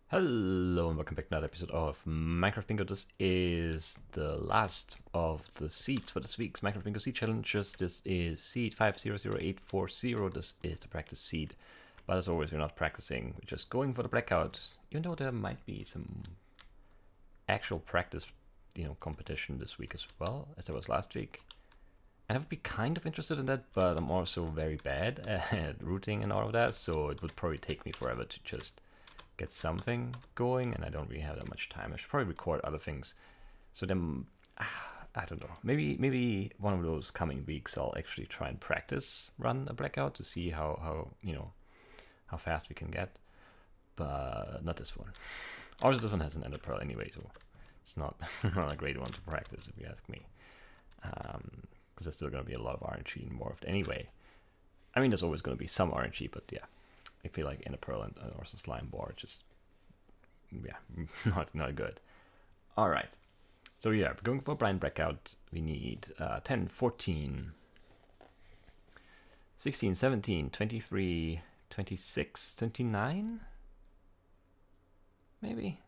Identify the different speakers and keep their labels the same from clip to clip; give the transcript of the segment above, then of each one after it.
Speaker 1: Hello and welcome back to another episode of Minecraft Bingo. This is the last of the seeds for this week's Minecraft Bingo Seed Challenges. This is seed 500840. This is the practice seed. But as always, we're not practicing. We're just going for the blackout. Even though there might be some actual practice, competition this week as well, as there was last week. And I would be kind of interested in that, but I'm also very bad at routing and all of that, so it would probably take me forever to just get something going, and I don't really have that much time. I should probably record other things. So then, I don't know. Maybe one of those coming weeks I'll actually try and practice run a blackout to see how fast we can get. But not this one. Also, this one has an ender pearl anyway, so it's not not a great one to practice if you ask me. Because there's still going to be a lot of RNG involved anyway. I mean, there's always going to be some RNG, but yeah. I feel like Ender Pearl and also Slime Bar just, yeah, not good. All right, so yeah, we're going for a blind blackout. We need 10, 14, 16, 17, 23, 26, 29, maybe?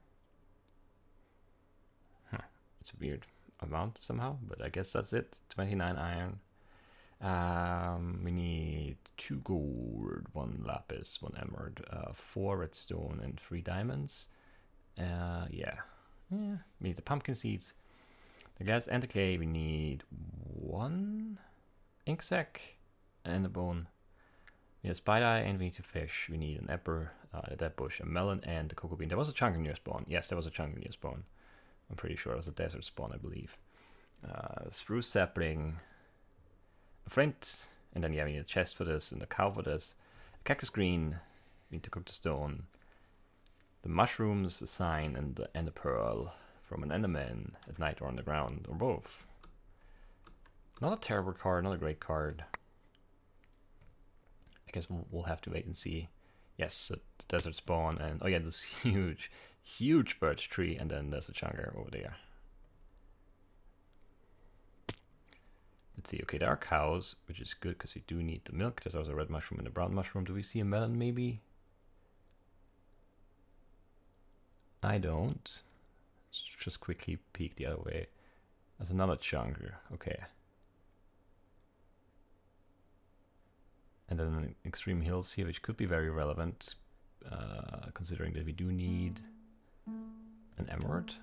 Speaker 1: It's a weird amount somehow, but I guess that's it. 29 iron. We need 2 gold, 1 lapis, 1 emerald, 4 redstone, and 3 diamonds. Yeah. We need the pumpkin seeds, the glass and the clay. We need 1 ink sac and a bone. We need a spider eye and we need 2 fish. We need an apple, a dead bush, a melon, and a cocoa bean. There was a chunk near spawn. Yes, there was a chunk near spawn. I'm pretty sure it was a desert spawn, I believe. Spruce sapling, a flint, and then yeah, we need a chest for this and a cow for this. A cactus green, we need to cook the stone. The mushrooms, the sign, and the pearl from an enderman at night or on the ground, or both. Not a terrible card, not a great card. I guess we'll have to wait and see. Yes, the desert spawn, and oh yeah, this huge birch tree, and then there's a chunker over there. Let's see. Okay, there are cows, which is good because we do need the milk. There's also a red mushroom and a brown mushroom. Do we see a melon maybe? I don't. Let's just quickly peek the other way. There's another chunker. Okay. And then extreme hills here, which could be very relevant, considering that we do need an emerald.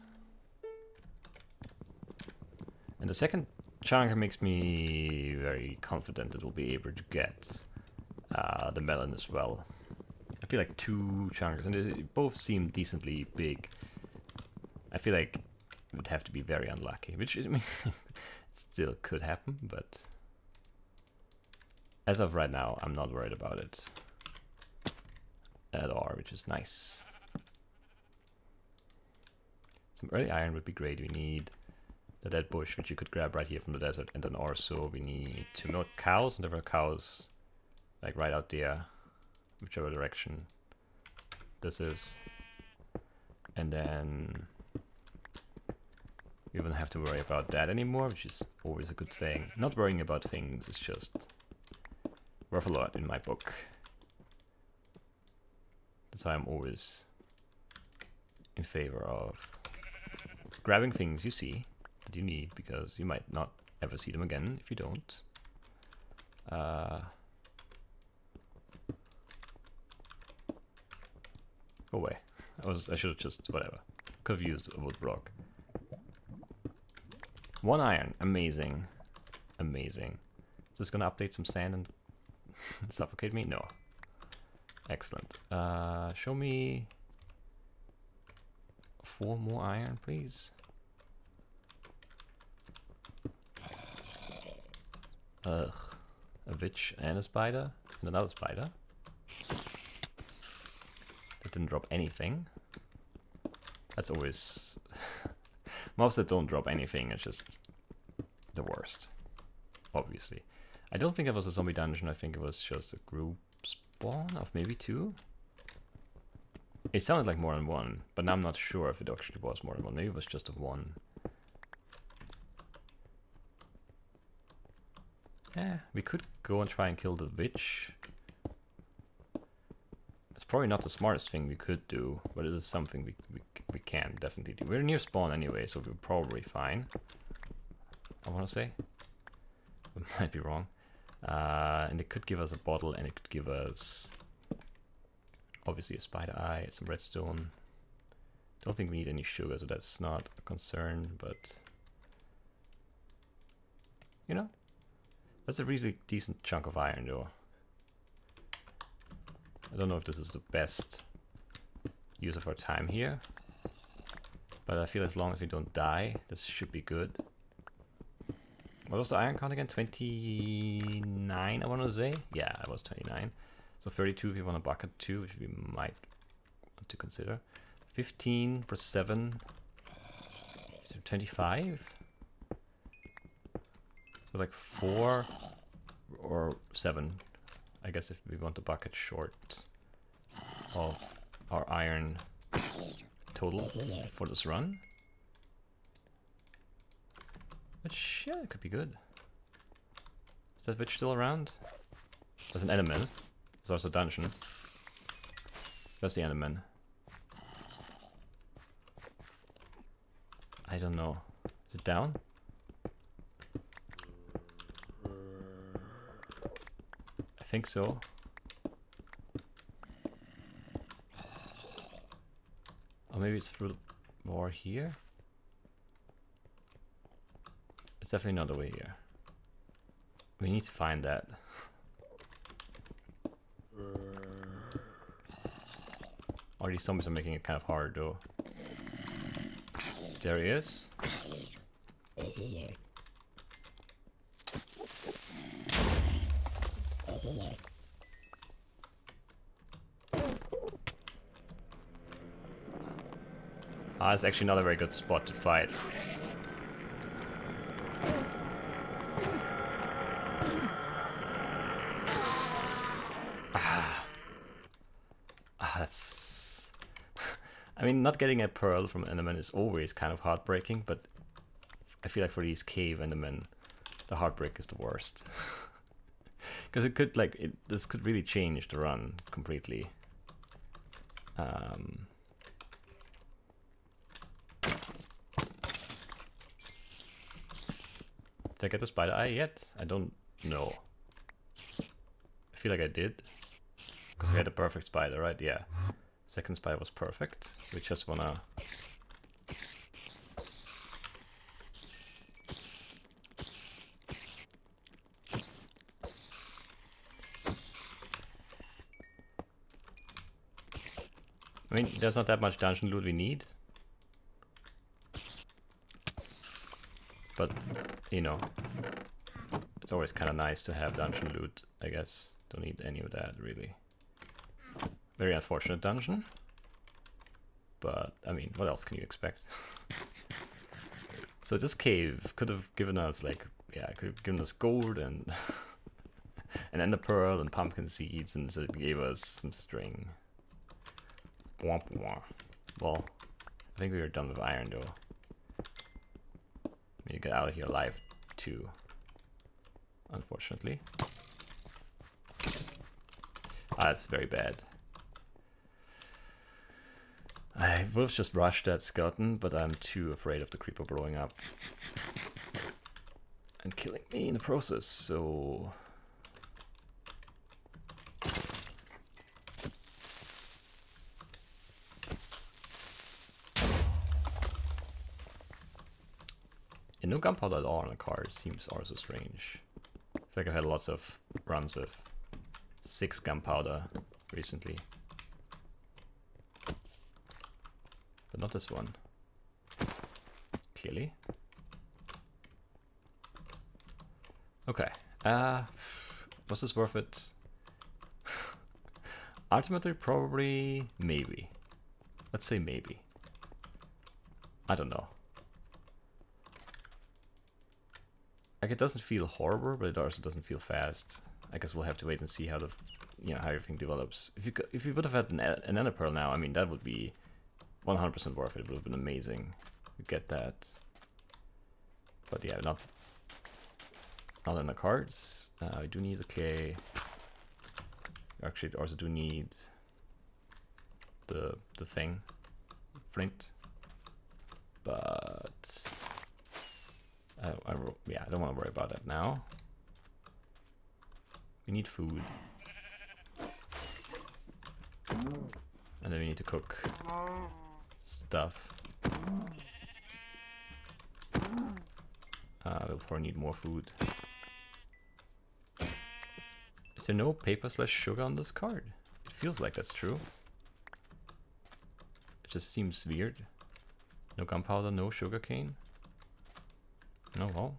Speaker 1: And the second chunker makes me very confident that we'll be able to get the melon as well. I feel like 2 chunkers, and they both seem decently big. I feel like it would have to be very unlucky, which I mean, it still could happen, but as of right now, I'm not worried about it at all, which is nice. Some early iron would be great. We need the dead bush, which you could grab right here from the desert, and then also we need to milk cows, and there are cows like right out there, whichever direction this is. And then we wouldn't have to worry about that anymore, which is always a good thing. Not worrying about things is just worth a lot in my book. That's why I'm always in favor of grabbing things you see that you need, because you might not ever see them again if you don't. Go away. I should have just, whatever. Could have used a wood block. 1 iron. Amazing. Amazing. Is this gonna update some sand and suffocate me? No. Excellent. Show me 4 more iron, please. Ugh. A witch and a spider and another spider. That didn't drop anything. That's always mobs that don't drop anything. It's just the worst, obviously. I don't think it was a zombie dungeon. I think it was just a group spawn of maybe 2. It sounded like more than 1, but now I'm not sure if it actually was more than 1. Maybe it was just a 1. Yeah, we could go and try and kill the witch. It's probably not the smartest thing we could do, but it is something we can definitely do. We're near spawn anyway, so we're probably fine. I want to say. I might be wrong. And it could give us a bottle, and it could give us obviously a spider eye, some redstone. Don't think we need any sugar, so that's not a concern, but you know, that's a really decent chunk of iron though. I don't know if this is the best use of our time here, but I feel as long as we don't die, this should be good. What was the iron count again? 29, I want to say? Yeah, it was 29. So 32 if you want a bucket too, which we might want to consider. 15 plus 7, 25? So like 4 or 7, I guess, if we want a bucket short of our iron total for this run. Which, yeah, it could be good. Is that witch still around? There's an enderman. There's also a dungeon. That's the enderman. I don't know. Is it down? I think so. Or maybe it's through the war here? It's definitely not the way here. We need to find that. Or these zombies are making it kind of hard though. There he is. It's actually not a very good spot to fight. That's... I mean, not getting a pearl from Enderman is always kind of heartbreaking, but I feel like for these cave Endermen, the heartbreak is the worst. Because it could, like, this could really change the run completely. Did I get the spider eye yet? I don't know. I feel like I did. Because we had a perfect spider, right? Yeah. Second spider was perfect. So we just wanna... I mean, there's not that much dungeon loot we need. But, you know, it's always kind of nice to have dungeon loot, I guess. Don't need any of that, really. Very unfortunate dungeon. But, I mean, what else can you expect? So this cave could have given us, like, yeah, it could have given us gold and an ender pearl and pumpkin seeds, and so it gave us some string. Womp womp. Well, I think we were done with iron, though. We need to get out of here alive, too. Unfortunately. That's very bad. I would have just rushed that skeleton, but I'm too afraid of the creeper blowing up and killing me in the process, so... Yeah, no gunpowder at all on a card seems also strange. I feel like I've had lots of runs with 6 gunpowder recently. But not this one. Clearly. Okay. Was this worth it? Ultimately, probably, maybe. Let's say maybe. I don't know. Like, it doesn't feel horrible, but it also doesn't feel fast. I guess we'll have to wait and see how the, you know, how everything develops. If you would have had an ender pearl now, I mean, that would be 100% worth it. It would have been amazing to get that. But yeah, not in the cards. We do need the clay. We actually also do need the thing, flint. But yeah, I don't want to worry about that now. We need food, and then we need to cook stuff. We'll probably need more food. Is there no paper/sugar on this card? It feels like that's true. It just seems weird. No gunpowder, no sugarcane. No, well.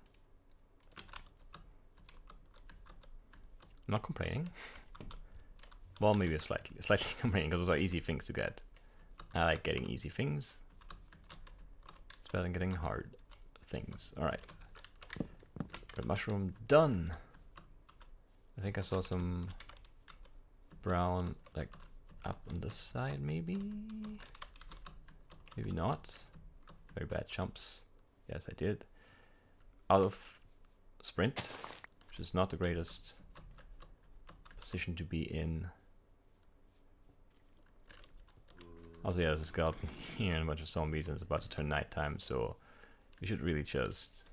Speaker 1: I'm not complaining. Well, maybe slightly complaining, because those are easy things to get. I like getting easy things. It's better than getting hard things. Alright. Red mushroom done. I think I saw some brown, like, up on this side, maybe? Maybe not. Very bad jumps. Yes, I did. Out of sprint, which is not the greatest position to be in. Also, yeah, there's a skeleton here and a bunch of zombies, and it's about to turn nighttime, so we should really just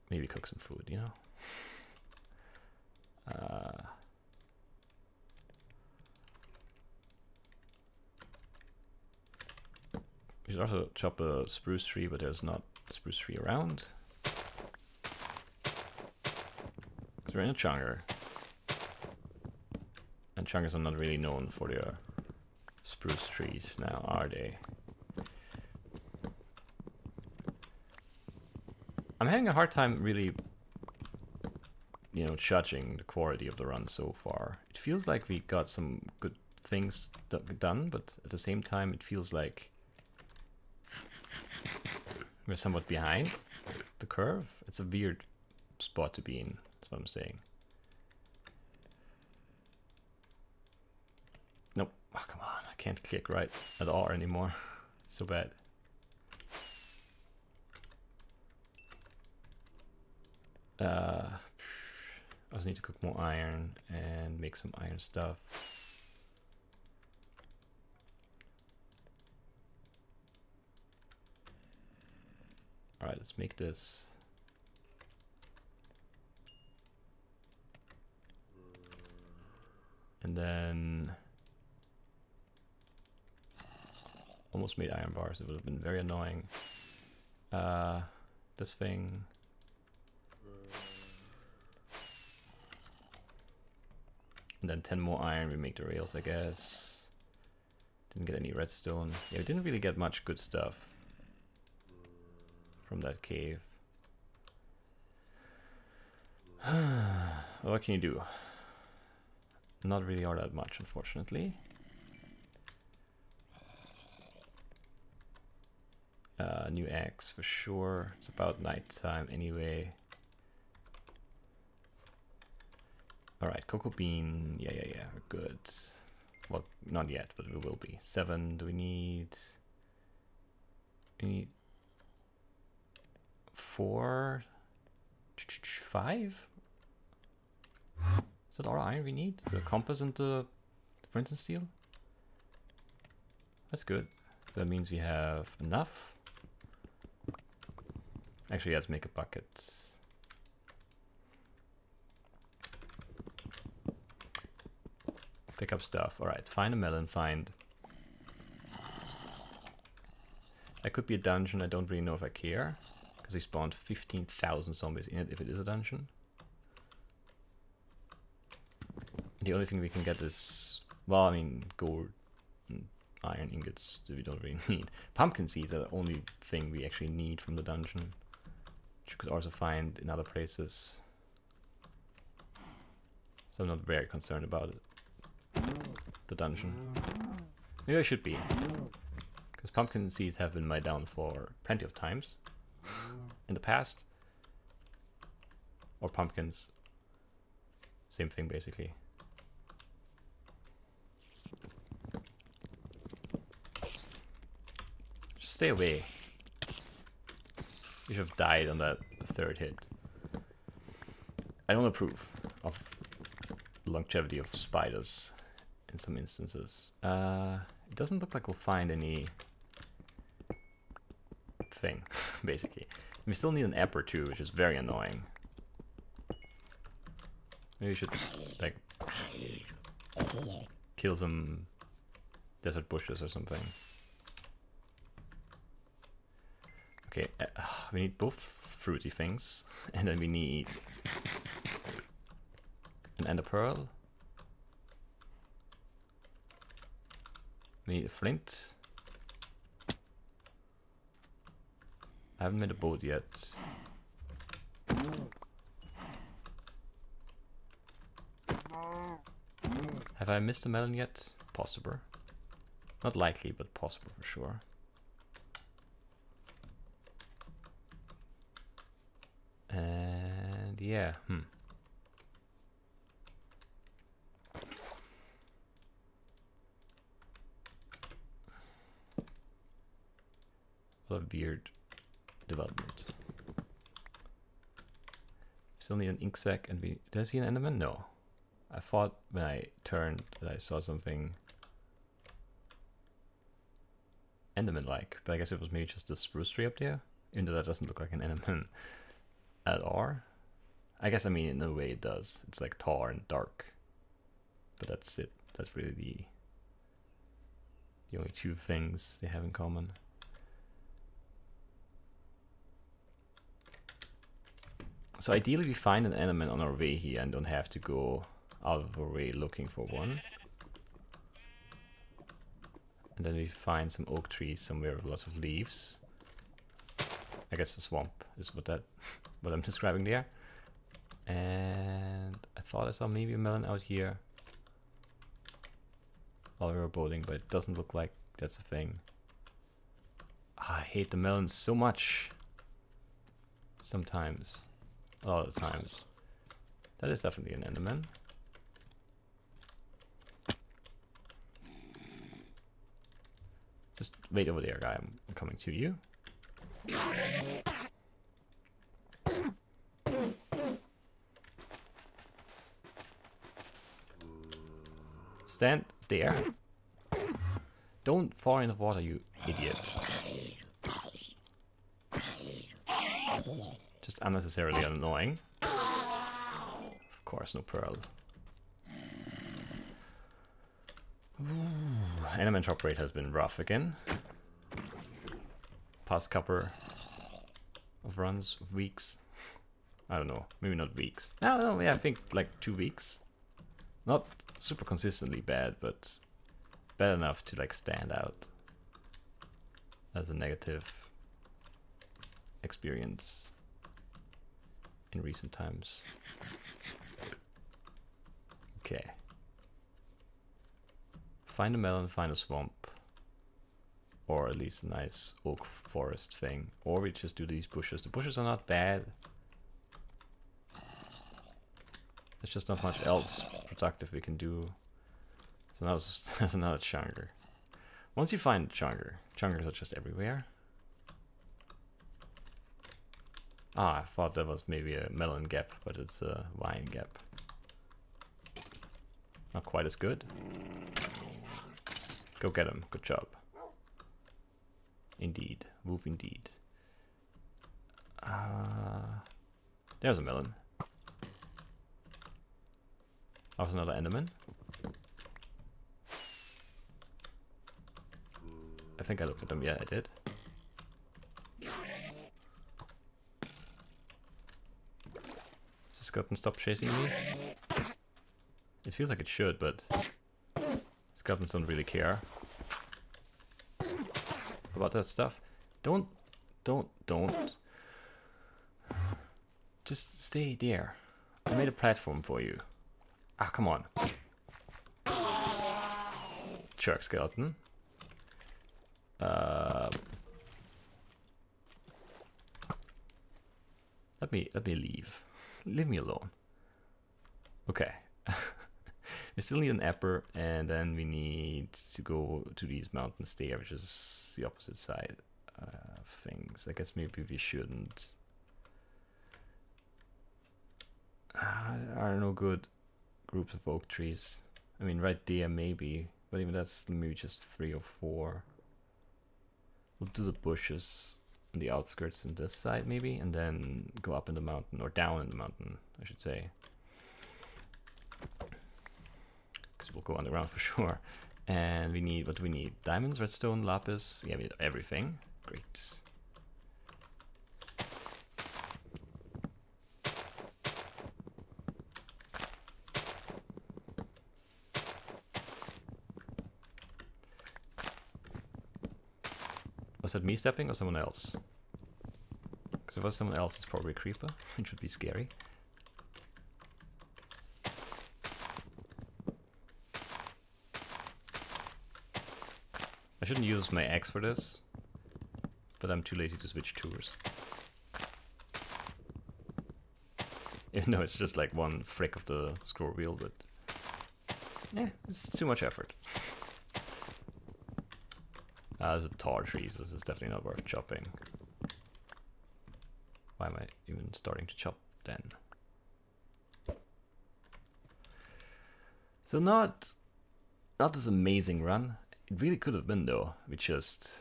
Speaker 1: maybe cook some food, you know? We should also chop a spruce tree, but there's not a spruce tree around. Because we're in a chunker. And chunkers are not really known for their spruce trees now, are they? I'm having a hard time really, you know, judging the quality of the run so far. It feels like we got some good things done, but at the same time it feels like we're somewhat behind the curve. It's a weird spot to be in, that's what I'm saying. Nope. Oh, come on. I can't click right at all anymore. So bad. I also need to cook more iron and make some iron stuff. Alright, let's make this. And then almost made iron bars. It would have been very annoying. This thing. And then 10 more iron, we make the rails, I guess. Didn't get any redstone. Yeah, we didn't really get much good stuff from that cave. What can you do? Not really all that much, unfortunately. New axe for sure. It's about nighttime anyway. Alright, cocoa bean. Yeah, we're good. Well, not yet, but we will be. 7. Do we need... We need 4? 5? Is that all iron we need? The compass and the flint and steel? That's good. That means we have enough. Actually, let's make a bucket. Pick up stuff. Alright, find a melon, find. That could be a dungeon, I don't really know if I care. Because they spawned 15,000 zombies in it if it is a dungeon. The only thing we can get is, well, I mean, gold and iron ingots that we don't really need. Pumpkin seeds are the only thing we actually need from the dungeon. Which you could also find in other places. So I'm not very concerned about it. The dungeon. Maybe I should be. Because pumpkin seeds have been my downfall plenty of times in the past. Or pumpkins. Same thing basically. Just stay away. You should have died on that 3rd hit. I don't approve of the longevity of spiders in some instances. It doesn't look like we'll find any thing, basically. We still need an app or two, which is very annoying. Maybe we should, like, kill some desert bushes or something. Okay, we need both fruity things, and then we need an ender pearl. We need a flint. I haven't made a boat yet. Have I missed a melon yet? Possible. Not likely, but possible for sure. And yeah, What a weird development. Still need an ink sac, and we... Did I see an enderman? No. I thought when I turned that I saw something enderman-like, but I guess it was maybe just a spruce tree up there, even though that doesn't look like an enderman at all. I guess, I mean, in a way it does. It's like tall and dark, but that's it. That's really the only two things they have in common. So ideally we find an enderman on our way here and don't have to go out of our way looking for one. And then we find some oak trees somewhere with lots of leaves. I guess the swamp is what I'm describing there. And I thought I saw maybe a melon out here while we were boating, but it doesn't look like that's a thing. I hate the melons so much. Sometimes. A lot of times. That is definitely an enderman. Just wait over there, guy. I'm coming to you. Stand there. Don't fall in the water, you idiot. Just unnecessarily annoying. Of course, no pearl. Enderman drop rate has been rough again. Past couple of runs, of weeks. I don't know, maybe not weeks. No, yeah, I think like 2 weeks. Not super consistently bad, but bad enough to like stand out as a negative experience in recent times. Okay. Find a melon, find a swamp. Or at least a nice oak forest thing. Or we just do these bushes. The bushes are not bad. There's just not much else productive we can do. So now there's another chunker. Once you find a chunker, chunkers are just everywhere. Ah, I thought that was maybe a melon gap, but it's a vine gap. Not quite as good. Go get him. Good job. Indeed. Move indeed. There's a melon. That was another enderman. I think I looked at them. Yeah, I did. Does the skeleton stop chasing me? It feels like it should, but skeletons don't really care about that stuff. Don't. Just stay there. I made a platform for you. Ah, come on. Jerk skeleton. Let me leave. Leave me alone. Okay. We still need an apple, and then we need to go to these mountains there, which is the opposite side of things. I guess maybe we shouldn't. Are no good groups of oak trees. I mean, right there maybe, but even that's maybe just 3 or 4. We'll do the bushes on the outskirts on this side maybe, and then go up in the mountain, or down in the mountain, I should say. Because we'll go underground for sure. And we need, what do we need? Diamonds, redstone, lapis. Yeah, we need everything. Great. Was that me stepping or someone else? Because if it was someone else, it's probably a creeper, which would be scary. I shouldn't use my axe for this, but I'm too lazy to switch tours. Even though it's just like one frick of the scroll wheel, but yeah, it's too much effort. There's a tall tree, so this is definitely not worth chopping. Why am I even starting to chop then? So not this amazing run. It really could have been though. We just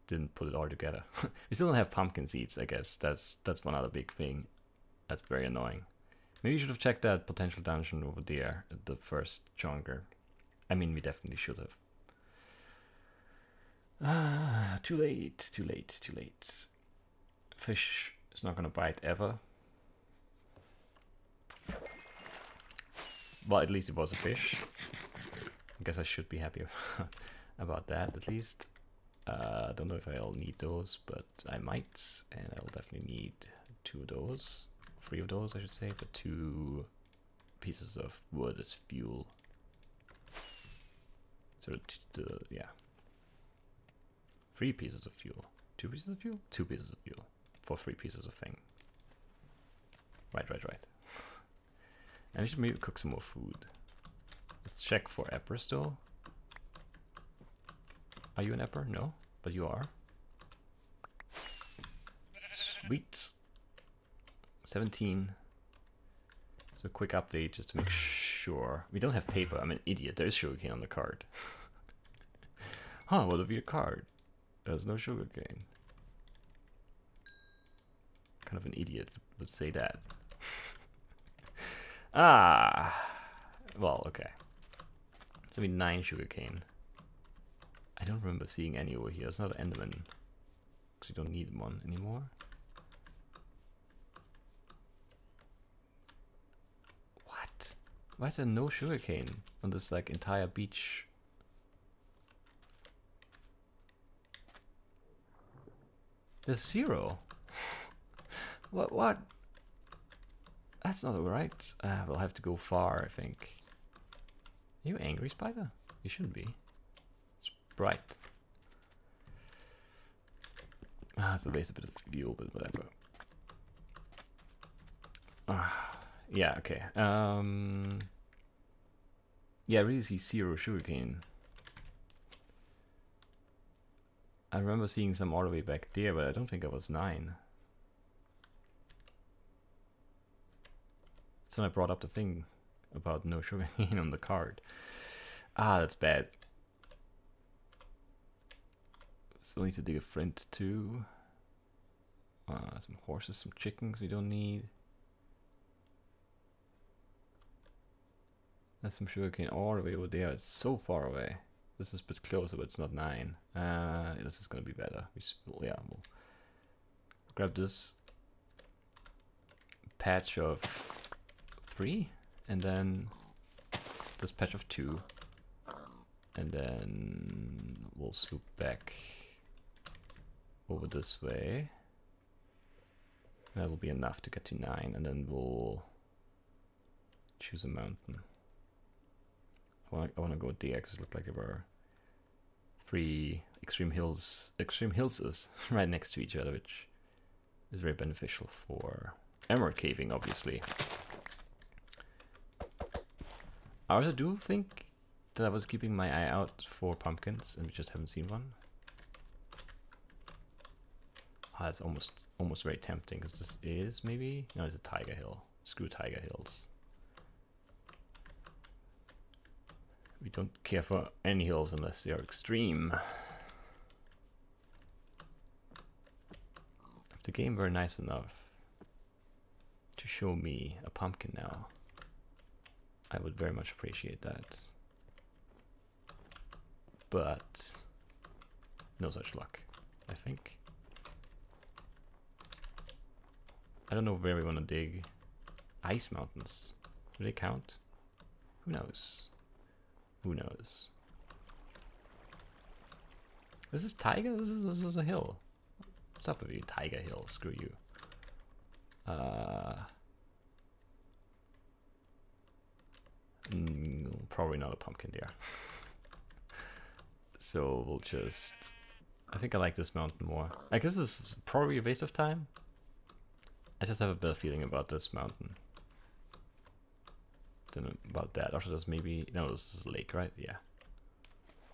Speaker 1: didn't put it all together. We still don't have pumpkin seeds, I guess. That's one other big thing. That's very annoying. Maybe you should have checked that potential dungeon over there at the first junker. I mean, we definitely should have. Ah, too late, too late, too late. Fish is not gonna bite ever. Well, at least it was a fish. I guess I should be happy about that, at least. I don't know if I'll need those, but I might. And I'll definitely need 2 of those. 3 of those, I should say, but 2 pieces of wood as fuel. So, yeah. 3 pieces of fuel. 2 pieces of fuel? 2 pieces of fuel. For 3 pieces of thing. Right. And we should maybe cook some more food. Let's check for apples though. Are you an apple? No, but you are. Sweet. 17. So quick update just to make sure. We don't have paper. I'm an idiot. There is sugarcane on the card. Huh, what a weird card. There's no sugarcane. Kind of an idiot would say that. Well, okay. So we 9 sugarcane. I don't remember seeing any over here. It's not an Enderman. Because we don't need one anymore. What? Why is there no sugarcane on this like entire beach? There's 0. What? That's not alright. We'll have to go far, I think. Are you angry, spider? You shouldn't be. It's bright. It's a waste a bit of fuel, but whatever. Yeah, okay. Yeah, I really see 0 sugarcane. I remember seeing some all the way back there, but I don't think I was 9. So I brought up the thing about no sugarcane on the card. That's bad. Still need to dig a flint too. Some horses, some chickens we don't need. There's some sugarcane all the way over there. It's so far away. This is a bit closer, but it's not 9. This is gonna be better. We'll grab this patch of 3, and then this patch of 2, and then we'll swoop back over this way. That'll be enough to get to 9, and then we'll choose a mountain. I want to go there because it looked like there were 3 extreme hills right next to each other, which is very beneficial for emerald caving, obviously. I also do think that I was keeping my eye out for pumpkins and we just haven't seen one. It's almost very tempting because this is maybe, no, it's a tiger hill. Screw tiger hills. We don't care for any hills unless they are extreme. If the game were nice enough to show me a pumpkin now, I would very much appreciate that. But no such luck, I think. I don't know where we want to dig. Ice mountains. Do they count? Who knows? Who knows? This is Tiger? This is a hill. What's up with you, Tiger Hill? Screw you. Probably not a pumpkin there. So we'll just... I think I like this mountain more. I guess this is probably a waste of time. I just have a better feeling about this mountain than about that. Also, there's maybe... No, this is a lake, right? Yeah.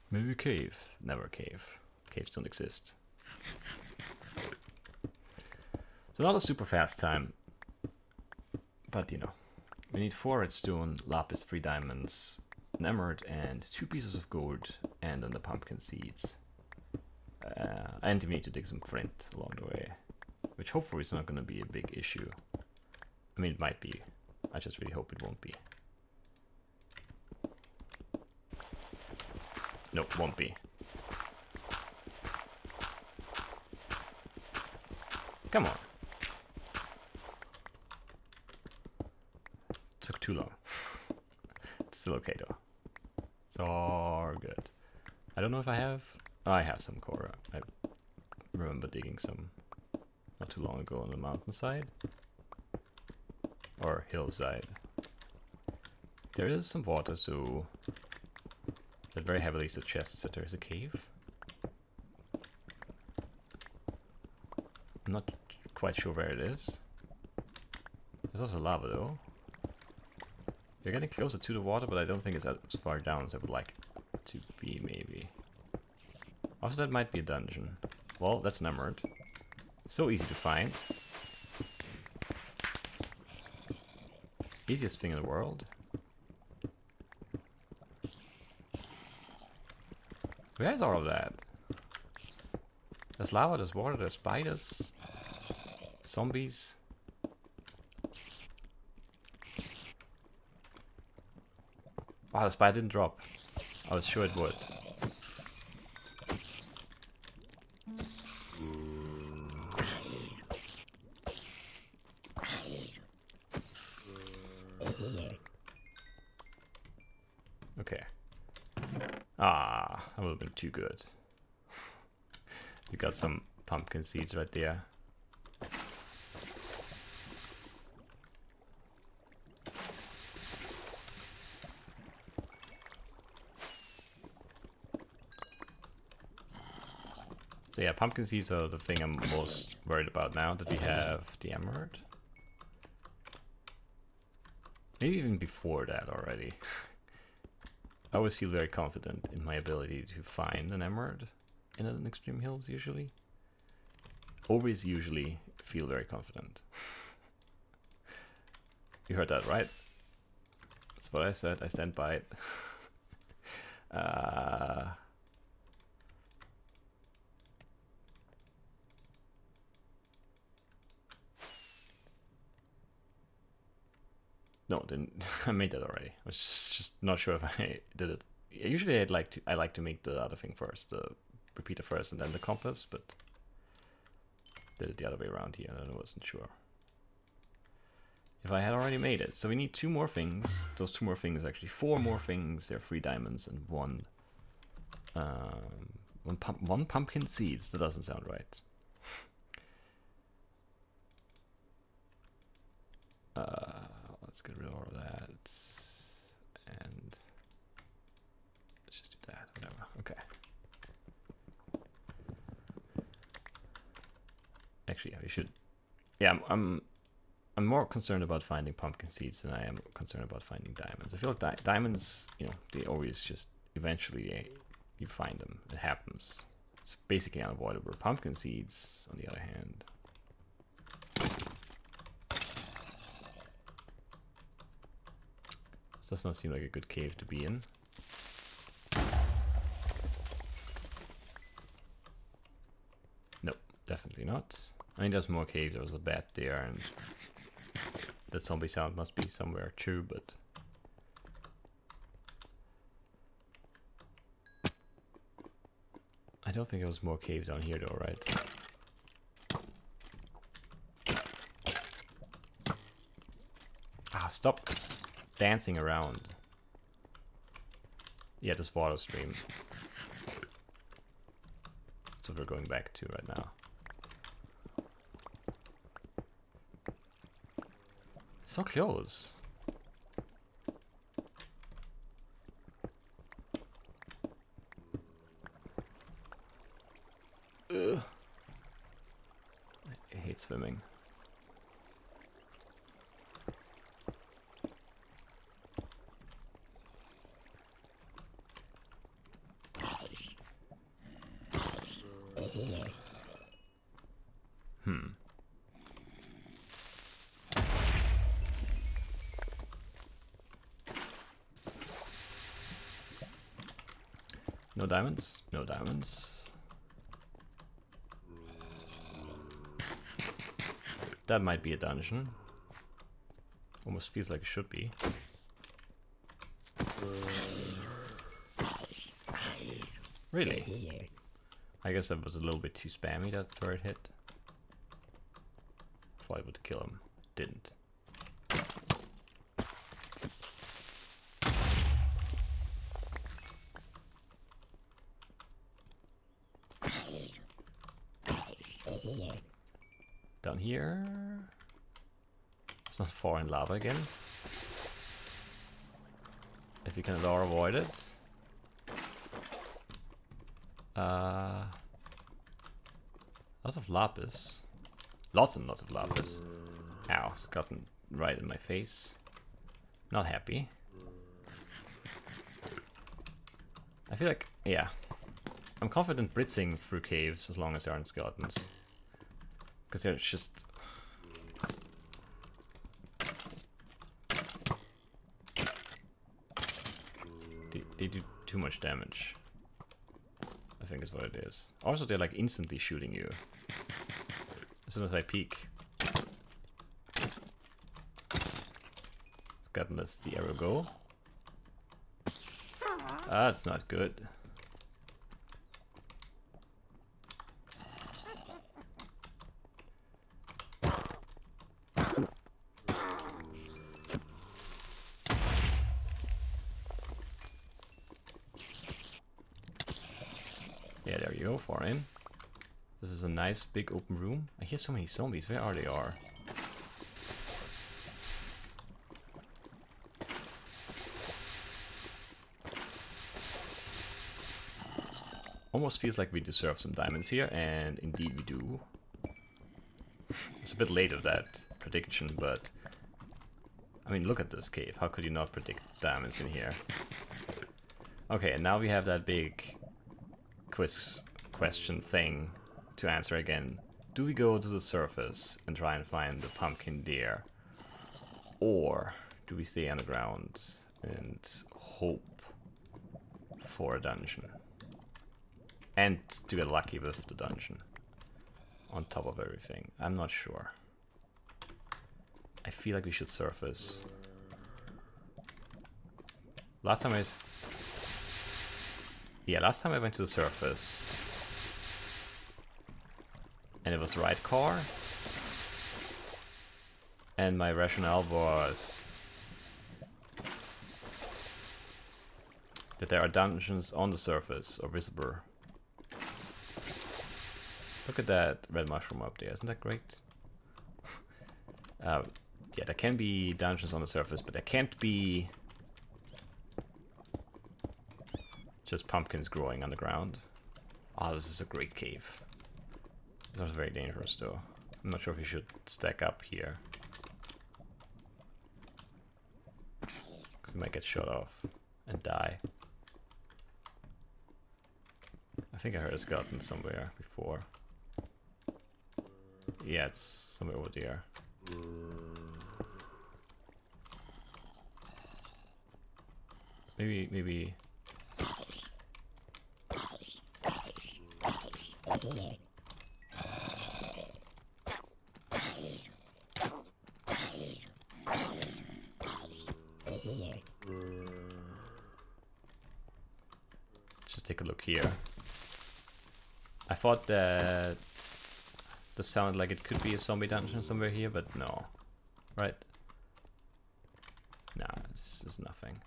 Speaker 1: Maybe a cave. Never a cave. Caves don't exist. So not a super fast time. But, you know. We need 4 redstone, lapis, 3 diamonds, an emerald, and 2 pieces of gold, and then the pumpkin seeds. And we need to dig some flint along the way, which hopefully is not going to be a big issue. I mean, it might be. I just really hope it won't be. Nope, won't be. Come on. Took too long. It's still okay though. It's all good. I don't know if I have... Oh, I have some core. I remember digging some not too long ago on the mountainside. Or hillside. There is some water, so that very heavily suggests that there is a cave. I'm not quite sure where it is. There's also lava though. We're getting closer to the water, but I don't think it's as far down as I would like it to be, maybe. Also, that might be a dungeon. Well, that's an emerald. So easy to find. Easiest thing in the world. Where is all of that? There's lava, there's water, there's spiders. Zombies. Wow, the spider didn't drop. I was sure it would. Okay. Ah, that would have been too good. You got some pumpkin seeds right there. So yeah, pumpkin seeds are the thing I'm most worried about now that we have the emerald. Maybe even before that already. I always feel very confident in my ability to find an emerald in an extreme hills usually. Always usually feel very confident. You heard that, right? That's what I said, I stand by it. No, didn't. I made that already. I was just not sure if I did it. Usually I like to make the other thing first, the repeater first and then the compass, but did it the other way around here and I wasn't sure if I had already made it. So we need 2 more things. Those 2 more things, actually 4 more things. They're 3 diamonds and one pumpkin seeds. That doesn't sound right. Let's get rid of all of that, and let's just do that, whatever. Okay. Actually, yeah, we should. Yeah, I'm more concerned about finding pumpkin seeds than I am concerned about finding diamonds. I feel like diamonds, you know, they always just eventually you find them. It happens. It's basically unavoidable. Pumpkin seeds, on the other hand. This does not seem like a good cave to be in. Definitely not. I mean, there's more caves. There was a bat there, and that zombie sound must be somewhere too, but... I don't think there was more cave down here though, right? Ah, stop dancing around. Yeah, this water stream. That's what we're going back to right now. It's so close. Ugh. I hate swimming. No diamonds? No diamonds. That might be a dungeon. Almost feels like it should be. Really? I guess that was a little bit too spammy, that third hit. Thought I would kill him. Didn't. Down here. It's not far in lava again. If you can at all avoid it. Lots of lapis. Lots and lots of lapis. Ow, it's gotten right in my face. Not happy. I feel like, yeah. I'm confident blitzing through caves as long as there aren't skeletons. Because they're just... They do too much damage. I think is what it is. Also, they're like instantly shooting you. As soon as I peek. Gotten lets the arrow go. That's not good. Yeah, there you go, far in. This is a nice big open room. I hear so many zombies. Where are they? Almost feels like we deserve some diamonds here, and indeed we do. It's a bit late of that prediction, but I mean, look at this cave. How could you not predict diamonds in here? Okay, and now we have that big quiz question thing to answer again. Do we go to the surface and try and find the pumpkin there? Or do we stay underground and hope for a dungeon? And to get lucky with the dungeon on top of everything. I'm not sure. I feel like we should surface. Last time I went to the surface and it was right car, and my rationale was that there are dungeons on the surface or visible. Look at that red mushroom up there, isn't that great? Yeah, there can be dungeons on the surface, but there can't be just pumpkins growing underground. Oh, this is a great cave. This sounds very dangerous though. I'm not sure if we should stack up here. Because we might get shot off and die. I think I heard a skeleton somewhere before. Yeah, it's somewhere over there. Maybe. just take a look here. I thought that this sounded like it could be a zombie dungeon somewhere here, but no. Right? Nah, this is nothing.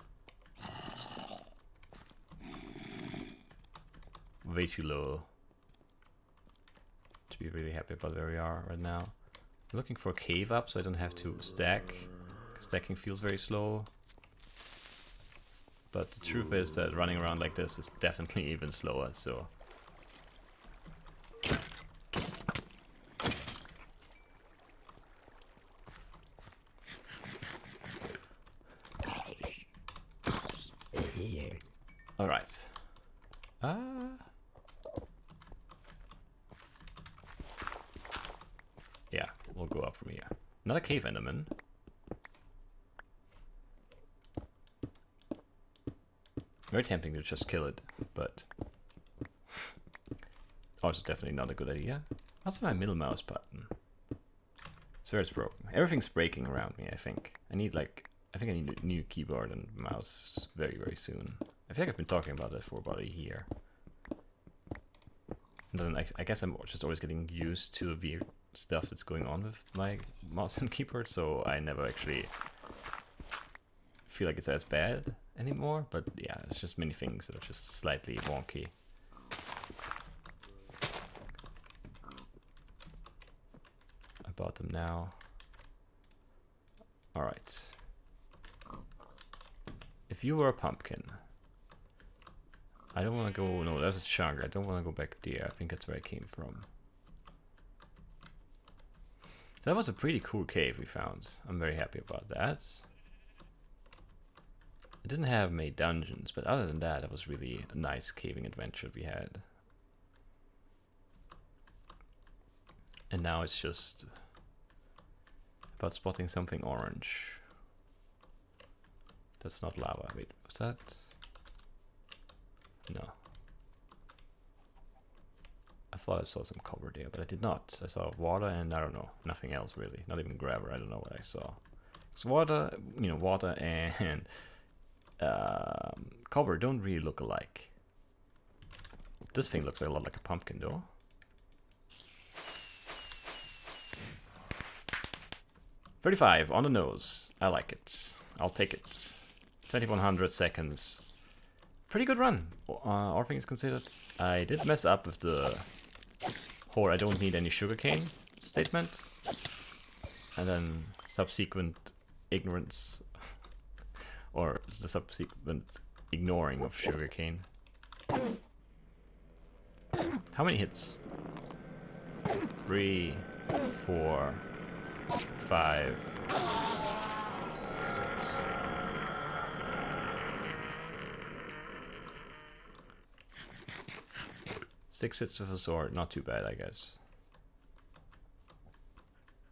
Speaker 1: Way too low to be really happy about where we are right now. I'm looking for a cave up so I don't have to stack. Stacking feels very slow. But the truth is that running around like this is definitely even slower, so... Alright. Yeah, we'll go up from here. Another cave enderman. Very tempting to just kill it, but also definitely not a good idea. What's my middle mouse button? So it's broken. Everything's breaking around me, I think. I think I need a new keyboard and mouse very, very soon. I feel like I've been talking about it for about a year. And then I guess I'm just always getting used to the weird stuff that's going on with my mouse and keyboard, so I never actually feel like it's as bad anymore. But yeah, it's just many things that are just slightly wonky. I bought them now. Alright. If you were a pumpkin, I don't want to go, no, there's a chunk. I don't want to go back there. I think that's where I came from. That was a pretty cool cave we found. I'm very happy about that. It didn't have many dungeons, but other than that, it was really a nice caving adventure we had. And now it's just about spotting something orange. That's not lava. Wait, was that? No. I thought I saw some cover there, but I did not. I saw water and I don't know, nothing else really. Not even gravel. I don't know what I saw. It's water, you know, water and cover don't really look alike. This thing looks a lot like a pumpkin though. $35 on the nose. I like it. I'll take it. 2100 seconds. Pretty good run, all things considered. I did mess up with the whole I don't need any sugarcane statement. And then subsequent ignorance, or the subsequent ignoring of sugarcane. How many hits? 3, 4, 5, 6. Six hits with a sword, not too bad, I guess.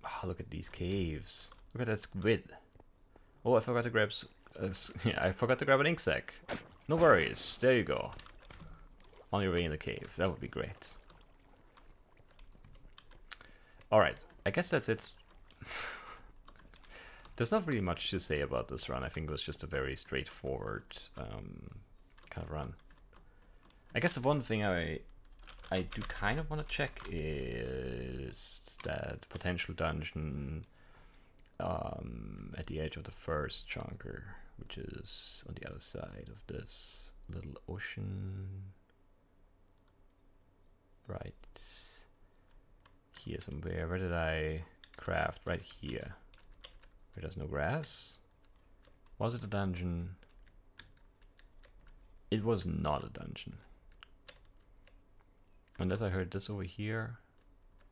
Speaker 1: Oh, look at these caves. Look at that squid. Oh, I forgot to grab. Yeah, I forgot to grab an ink sac. No worries. There you go. On your way in the cave. That would be great. All right. I guess that's it. There's not really much to say about this run. I think it was just a very straightforward kind of run. I guess the one thing I do kind of want to check is that potential dungeon at the edge of the first chunker, which is on the other side of this little ocean. Right here somewhere. Where did I craft? Right here. Where there's no grass. Was it a dungeon? It was not a dungeon. Unless I heard this over here,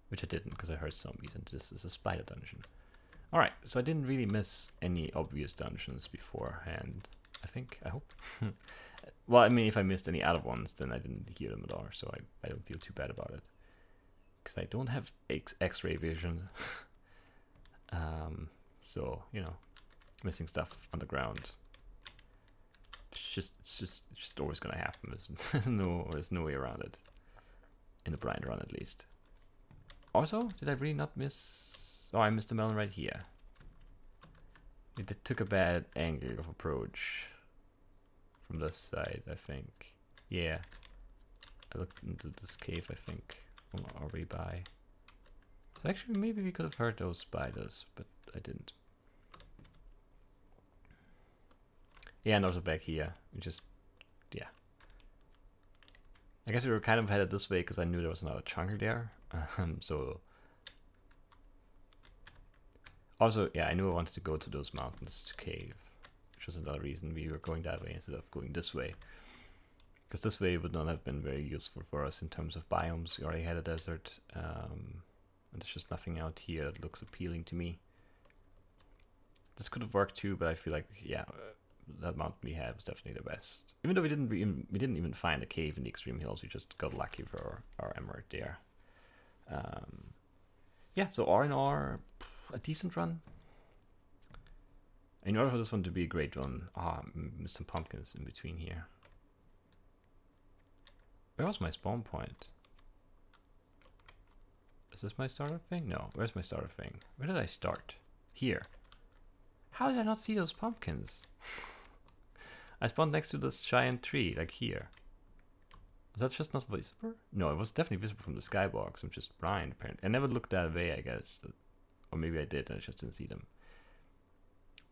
Speaker 1: which I didn't because I heard zombies and this is a spider dungeon. Alright, so I didn't really miss any obvious dungeons beforehand, I think, I hope. Well, I mean, if I missed any other ones, then I didn't hear them at all, so I don't feel too bad about it. Because I don't have X-ray vision. So, you know, missing stuff on the ground. It's just always gonna happen. There's no way around it. In a blind run, at least. Also, did I really not miss? Oh, I missed a melon right here. It took a bad angle of approach from this side, I think. Yeah. I looked into this cave, I think, on our way by. So actually, maybe we could have heard those spiders, but I didn't. Yeah, and also back here. We just, yeah. I guess we were kind of headed this way because I knew there was another chunker there. So also, yeah, I knew I wanted to go to those mountains to cave, which was another reason we were going that way instead of going this way. Because this way would not have been very useful for us in terms of biomes. We already had a desert, and there's just nothing out here that looks appealing to me. This could have worked too, but I feel like, yeah, that mountain we had was definitely the best. Even though we didn't even find a cave in the extreme hills, we just got lucky for our emerald there. Yeah, so R&R, a decent run. In order for this one to be a great run, missed some pumpkins in between here. Where was my spawn point? Is this my starter thing? No, where's my starter thing? Where did I start? Here. How did I not see those pumpkins? I spawned next to this giant tree, like here. Was that just not visible? No, it was definitely visible from the skybox. I'm just blind, apparently. I never looked that way, I guess. Or maybe I did and I just didn't see them.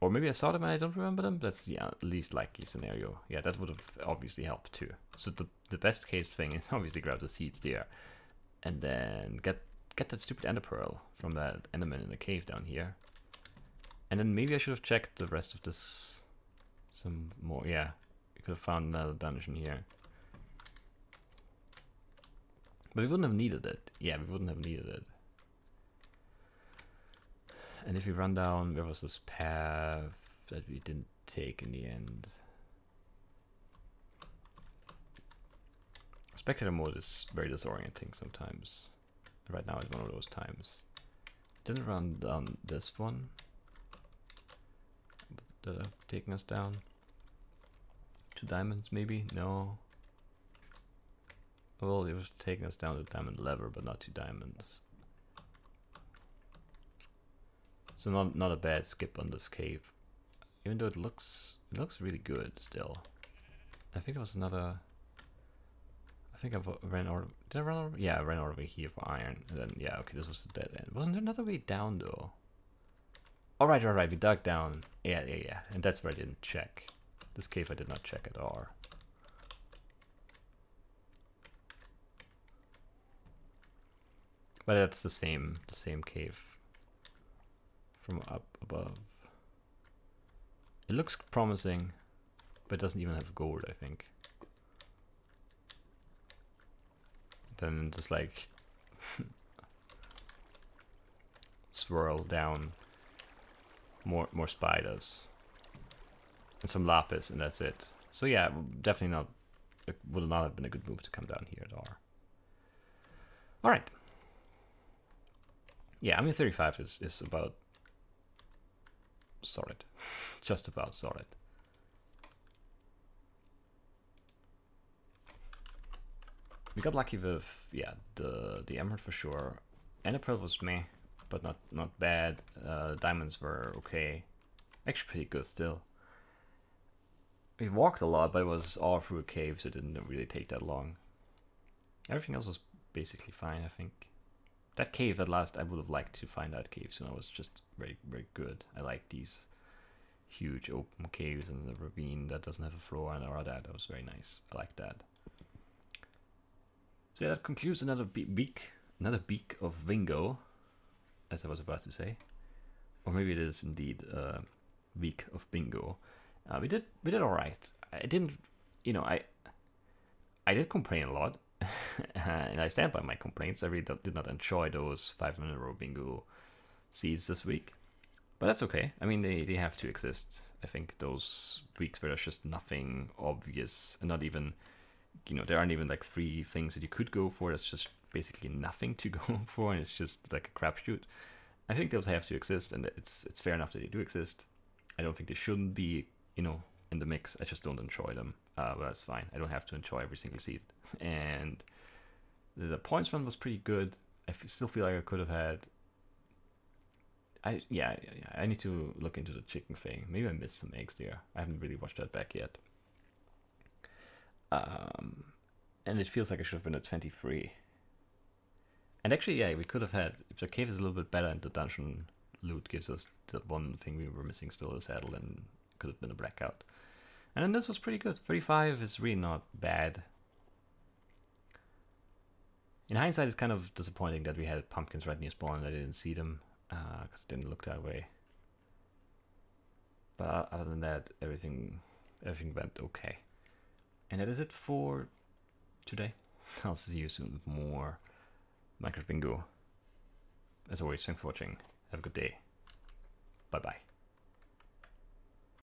Speaker 1: Or maybe I saw them and I don't remember them. That's the least likely scenario. Yeah, that would have obviously helped too. So the best case thing is obviously grab the seeds there. And then get that stupid ender pearl from that enderman in the cave down here. And then maybe I should have checked the rest of this some more. Yeah, we could have found another dungeon here. But we wouldn't have needed it. Yeah, we wouldn't have needed it. And if we run down, where was this path that we didn't take in the end? Spectator mode is very disorienting sometimes. Right now is one of those times. Didn't run down this one that have taken us down. 2 diamonds maybe? No. Well, it was taking us down to diamond lever, but not 2 diamonds. So not a bad skip on this cave, even though it looks really good still. I think it was another. I think I ran over. Did I run over? Yeah, I ran over here for iron, and then yeah, okay, this was the dead end. Wasn't there another way down though? All right, we dug down. Yeah, and that's where I didn't check. This cave I did not check at all. But that's the same cave from up above. It looks promising, but it doesn't even have gold, I think. Then just like swirl down more spiders and some lapis, and that's it. So yeah, definitely not. It would not have been a good move to come down here at all. All right. Yeah, I mean 35 is about solid, just about solid. We got lucky with the emerald for sure. Ender pearl was meh, but not bad. Diamonds were okay, actually pretty good still. We walked a lot, but it was all through a cave, so it didn't really take that long. Everything else was basically fine, I think. That cave at last, I would have liked to find that cave soon. It was just very good. I like these huge open caves and the ravine that doesn't have a floor and all that. That was very nice. I like that. So yeah, that concludes another beak of Vingo, as I was about to say, or maybe it is indeed a week of bingo. We did all right. I didn't, I did complain a lot, and I stand by my complaints. I really did not enjoy those 5-minute bingo seeds this week, but that's okay. I mean, they have to exist. I think those weeks where there's just nothing obvious, and not even, there aren't even like 3 things that you could go for. That's just basically nothing to go for, and it's just like a crapshoot. I think those have to exist, and it's fair enough that they do exist. I don't think they shouldn't be, in the mix. I just don't enjoy them. But that's fine. I don't have to enjoy every single seed. And the points run was pretty good. I still feel like I could have had. I need to look into the chicken thing. Maybe I missed some eggs there. I haven't really watched that back yet. And it feels like I should have been at 23. And actually, yeah, we could have had, if the cave is a little bit better and the dungeon loot gives us the one thing we were missing still, a saddle, then could have been a blackout. And then this was pretty good. 35 is really not bad. In hindsight, it's kind of disappointing that we had pumpkins right near spawn and I didn't see them, because it didn't look that way. But other than that, everything went okay. And that is it for today. I'll see you soon with more Minecraft Bingo. As always, thanks for watching. Have a good day. Bye bye.